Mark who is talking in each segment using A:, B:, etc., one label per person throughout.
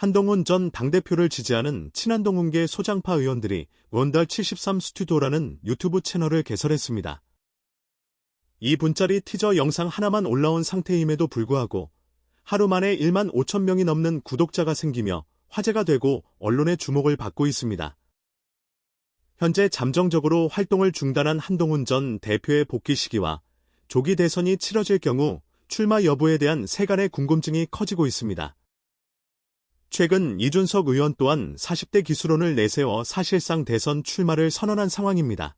A: 한동훈 전 당대표를 지지하는 친한동훈계 소장파 의원들이 원달 73 스튜디오라는 유튜브 채널을 개설했습니다. 이 분짜리 티저 영상 하나만 올라온 상태임에도 불구하고 하루 만에 1만 5천 명이 넘는 구독자가 생기며 화제가 되고 언론의 주목을 받고 있습니다. 현재 잠정적으로 활동을 중단한 한동훈 전 대표의 복귀 시기와 조기 대선이 치러질 경우 출마 여부에 대한 세간의 궁금증이 커지고 있습니다. 최근 이준석 의원 또한 40대 기수론을 내세워 사실상 대선 출마를 선언한 상황입니다.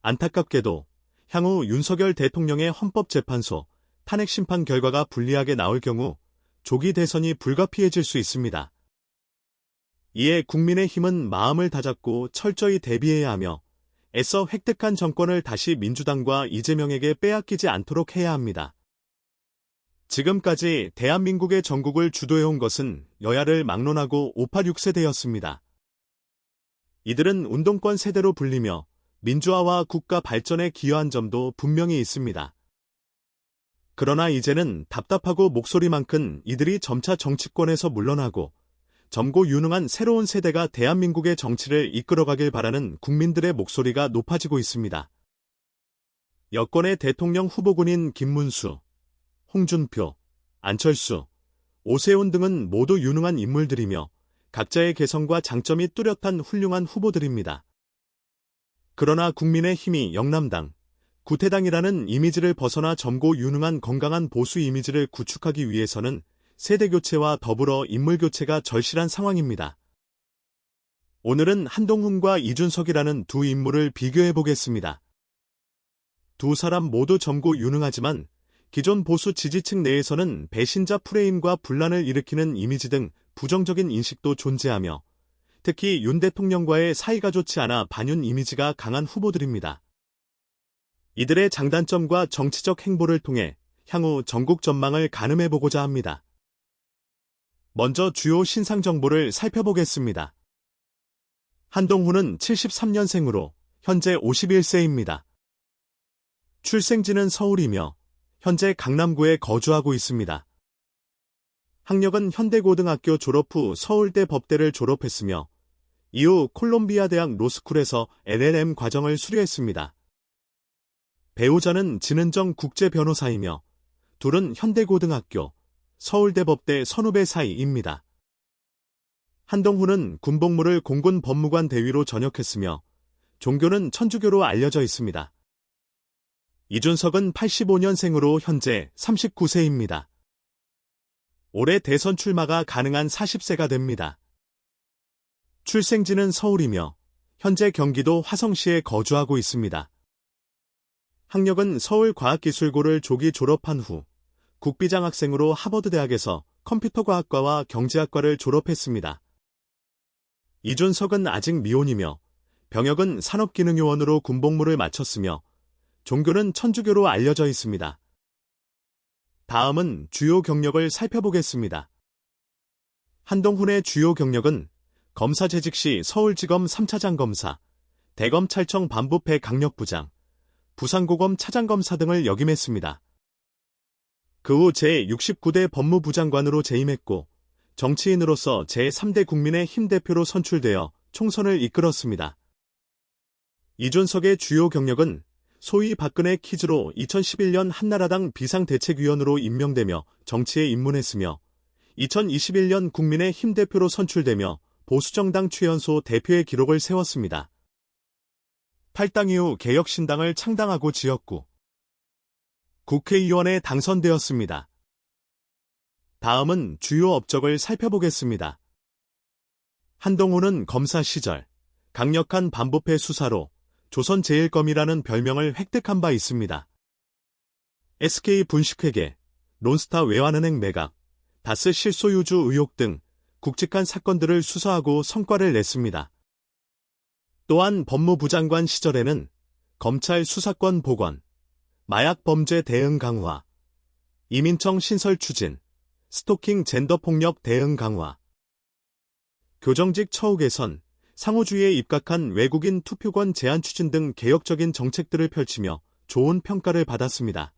A: 안타깝게도 향후 윤석열 대통령의 헌법재판소 탄핵 심판 결과가 불리하게 나올 경우 조기 대선이 불가피해질 수 있습니다. 이에 국민의힘은 마음을 다잡고 철저히 대비해야 하며 애써 획득한 정권을 다시 민주당과 이재명에게 빼앗기지 않도록 해야 합니다. 지금까지 대한민국의 전국을 주도해온 것은 여야를 막론하고 586 세대였습니다. 이들은 운동권 세대로 불리며 민주화와 국가 발전에 기여한 점도 분명히 있습니다. 그러나 이제는 답답하고 목소리만 큰 이들이 점차 정치권에서 물러나고 젊고 유능한 새로운 세대가 대한민국의 정치를 이끌어가길 바라는 국민들의 목소리가 높아지고 있습니다. 여권의 대통령 후보군인 김문수, 홍준표, 안철수, 오세훈 등은 모두 유능한 인물들이며 각자의 개성과 장점이 뚜렷한 훌륭한 후보들입니다. 그러나 국민의힘이 영남당, 구태당이라는 이미지를 벗어나 젊고 유능한 건강한 보수 이미지를 구축하기 위해서는 세대교체와 더불어 인물교체가 절실한 상황입니다. 오늘은 한동훈과 이준석이라는 두 인물을 비교해보겠습니다. 두 사람 모두 젊고 유능하지만 기존 보수 지지층 내에서는 배신자 프레임과 분란을 일으키는 이미지 등 부정적인 인식도 존재하며 특히 윤 대통령과의 사이가 좋지 않아 반윤 이미지가 강한 후보들입니다. 이들의 장단점과 정치적 행보를 통해 향후 전국 전망을 가늠해보고자 합니다. 먼저 주요 신상 정보를 살펴보겠습니다. 한동훈은 73년생으로 현재 51세입니다. 출생지는 서울이며 현재 강남구에 거주하고 있습니다. 학력은 현대고등학교 졸업 후 서울대 법대를 졸업했으며 이후 콜롬비아 대학 로스쿨에서 LLM 과정을 수료했습니다. 배우자는 진은정 국제변호사이며 둘은 현대고등학교, 서울대 법대 선후배 사이입니다. 한동훈은 군복무를 공군 법무관 대위로 전역했으며 종교는 천주교로 알려져 있습니다. 이준석은 85년생으로 현재 39세입니다. 올해 대선 출마가 가능한 40세가 됩니다. 출생지는 서울이며 현재 경기도 화성시에 거주하고 있습니다. 학력은 서울과학기술고를 조기 졸업한 후 국비장학생으로 하버드대학에서 컴퓨터과학과와 경제학과를 졸업했습니다. 이준석은 아직 미혼이며 병역은 산업기능요원으로 군복무를 마쳤으며 종교는 천주교로 알려져 있습니다. 다음은 주요 경력을 살펴보겠습니다. 한동훈의 주요 경력은 검사 재직 시 서울지검 3차장 검사, 대검찰청 반부패 강력부장, 부산고검 차장검사 등을 역임했습니다. 그 후 제69대 법무부장관으로 재임했고 정치인으로서 제3대 국민의힘 대표로 선출되어 총선을 이끌었습니다. 이준석의 주요 경력은 소위 박근혜 키즈로 2011년 한나라당 비상대책위원으로 임명되며 정치에 입문했으며 2021년 국민의힘 대표로 선출되며 보수정당 최연소 대표의 기록을 세웠습니다. 탈당 이후 개혁신당을 창당하고 지었고 국회의원에 당선되었습니다. 다음은 주요 업적을 살펴보겠습니다. 한동훈은 검사 시절 강력한 반부패 수사로 조선제일검이라는 별명을 획득한 바 있습니다. SK 분식회계, 론스타 외환은행 매각, 다스 실소유주 의혹 등 굵직한 사건들을 수사하고 성과를 냈습니다. 또한 법무부 장관 시절에는 검찰 수사권 복원, 마약 범죄 대응 강화, 이민청 신설 추진, 스토킹 젠더폭력 대응 강화, 교정직 처우 개선, 상호주의에 입각한 외국인 투표권 제한 추진 등 개혁적인 정책들을 펼치며 좋은 평가를 받았습니다.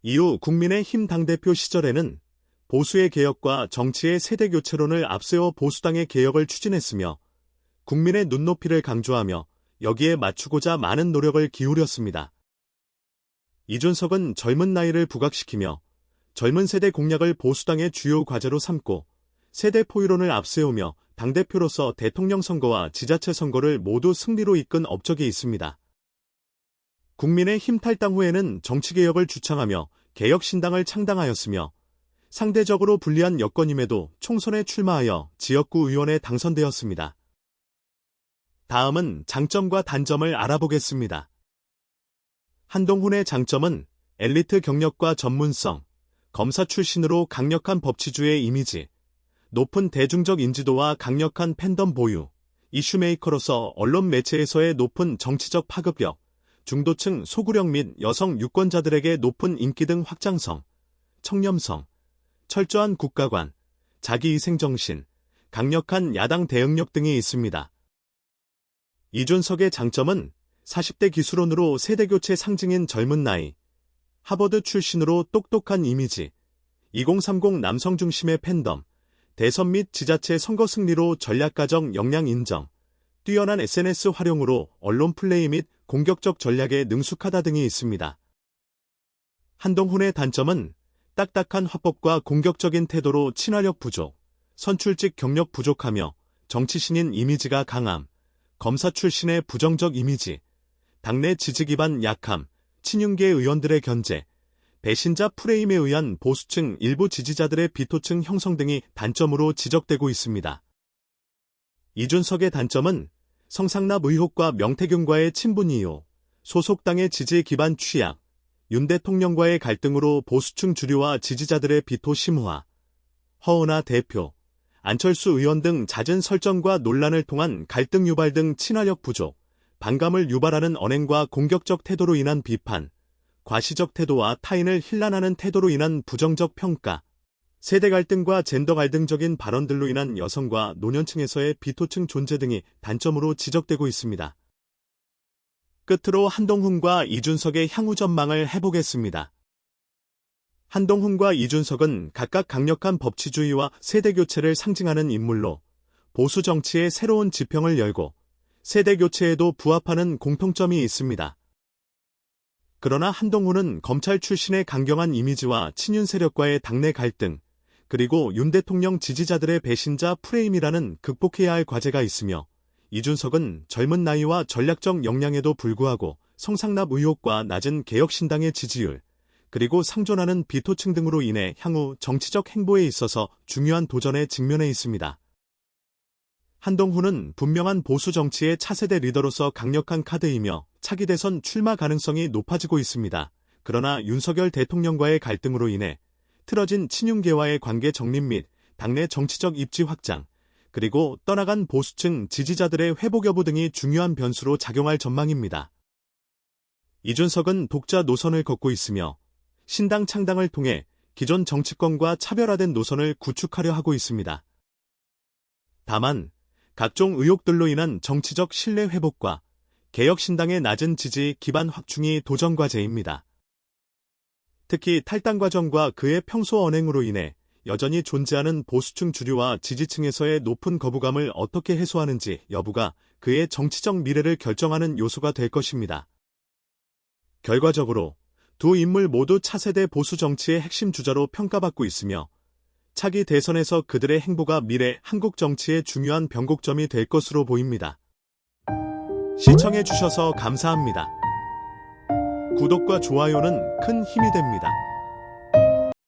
A: 이후 국민의힘 당대표 시절에는 보수의 개혁과 정치의 세대 교체론을 앞세워 보수당의 개혁을 추진했으며 국민의 눈높이를 강조하며 여기에 맞추고자 많은 노력을 기울였습니다. 이준석은 젊은 나이를 부각시키며 젊은 세대 공약을 보수당의 주요 과제로 삼고 세대 포유론을 앞세우며 당대표로서 대통령 선거와 지자체 선거를 모두 승리로 이끈 업적이 있습니다. 국민의힘 탈당 후에는 정치개혁을 주창하며 개혁신당을 창당하였으며 상대적으로 불리한 여건임에도 총선에 출마하여 지역구 의원에 당선되었습니다. 다음은 장점과 단점을 알아보겠습니다. 한동훈의 장점은 엘리트 경력과 전문성, 검사 출신으로 강력한 법치주의 이미지, 높은 대중적 인지도와 강력한 팬덤 보유, 이슈메이커로서 언론 매체에서의 높은 정치적 파급력, 중도층 소구력 및 여성 유권자들에게 높은 인기 등 확장성, 청렴성, 철저한 국가관, 자기위생정신, 강력한 야당 대응력 등이 있습니다. 이준석의 장점은 40대 기술원으로 세대교체 상징인 젊은 나이, 하버드 출신으로 똑똑한 이미지, 2030 남성 중심의 팬덤, 대선 및 지자체 선거 승리로 전략가정 역량 인정, 뛰어난 SNS 활용으로 언론 플레이 및 공격적 전략에 능숙하다 등이 있습니다. 한동훈의 단점은 딱딱한 화법과 공격적인 태도로 친화력 부족, 선출직 경력 부족하며 정치신인 이미지가 강함, 검사 출신의 부정적 이미지, 당내 지지 기반 약함, 친윤계 의원들의 견제, 배신자 프레임에 의한 보수층 일부 지지자들의 비토층 형성 등이 단점으로 지적되고 있습니다. 이준석의 단점은 성상납 의혹과 명태균과의 친분 이유, 소속당의 지지 기반 취약, 윤 대통령과의 갈등으로 보수층 주류와 지지자들의 비토 심화, 허은하 대표, 안철수 의원 등 잦은 설전과 논란을 통한 갈등 유발 등 친화력 부족, 반감을 유발하는 언행과 공격적 태도로 인한 비판, 과시적 태도와 타인을 힐난하는 태도로 인한 부정적 평가, 세대 갈등과 젠더 갈등적인 발언들로 인한 여성과 노년층에서의 비토층 존재 등이 단점으로 지적되고 있습니다. 끝으로 한동훈과 이준석의 향후 전망을 해보겠습니다. 한동훈과 이준석은 각각 강력한 법치주의와 세대교체를 상징하는 인물로 보수 정치의 새로운 지평을 열고 세대교체에도 부합하는 공통점이 있습니다. 그러나 한동훈은 검찰 출신의 강경한 이미지와 친윤 세력과의 당내 갈등, 그리고 윤 대통령 지지자들의 배신자 프레임이라는 극복해야 할 과제가 있으며 이준석은 젊은 나이와 전략적 역량에도 불구하고 성상납 의혹과 낮은 개혁신당의 지지율, 그리고 상존하는 비토층 등으로 인해 향후 정치적 행보에 있어서 중요한 도전에 직면해 있습니다. 한동훈은 분명한 보수 정치의 차세대 리더로서 강력한 카드이며 차기 대선 출마 가능성이 높아지고 있습니다. 그러나 윤석열 대통령과의 갈등으로 인해 틀어진 친윤계와의 관계 정립 및 당내 정치적 입지 확장, 그리고 떠나간 보수층 지지자들의 회복 여부 등이 중요한 변수로 작용할 전망입니다. 이준석은 독자 노선을 걷고 있으며 신당 창당을 통해 기존 정치권과 차별화된 노선을 구축하려 하고 있습니다. 다만 각종 의혹들로 인한 정치적 신뢰 회복과 개혁신당의 낮은 지지 기반 확충이 도전 과제입니다. 특히 탈당 과정과 그의 평소 언행으로 인해 여전히 존재하는 보수층 주류와 지지층에서의 높은 거부감을 어떻게 해소하는지 여부가 그의 정치적 미래를 결정하는 요소가 될 것입니다. 결과적으로 두 인물 모두 차세대 보수 정치의 핵심 주자로 평가받고 있으며 차기 대선에서 그들의 행보가 미래 한국 정치의 중요한 변곡점이 될 것으로 보입니다. 시청해주셔서 감사합니다. 구독과 좋아요는 큰 힘이 됩니다.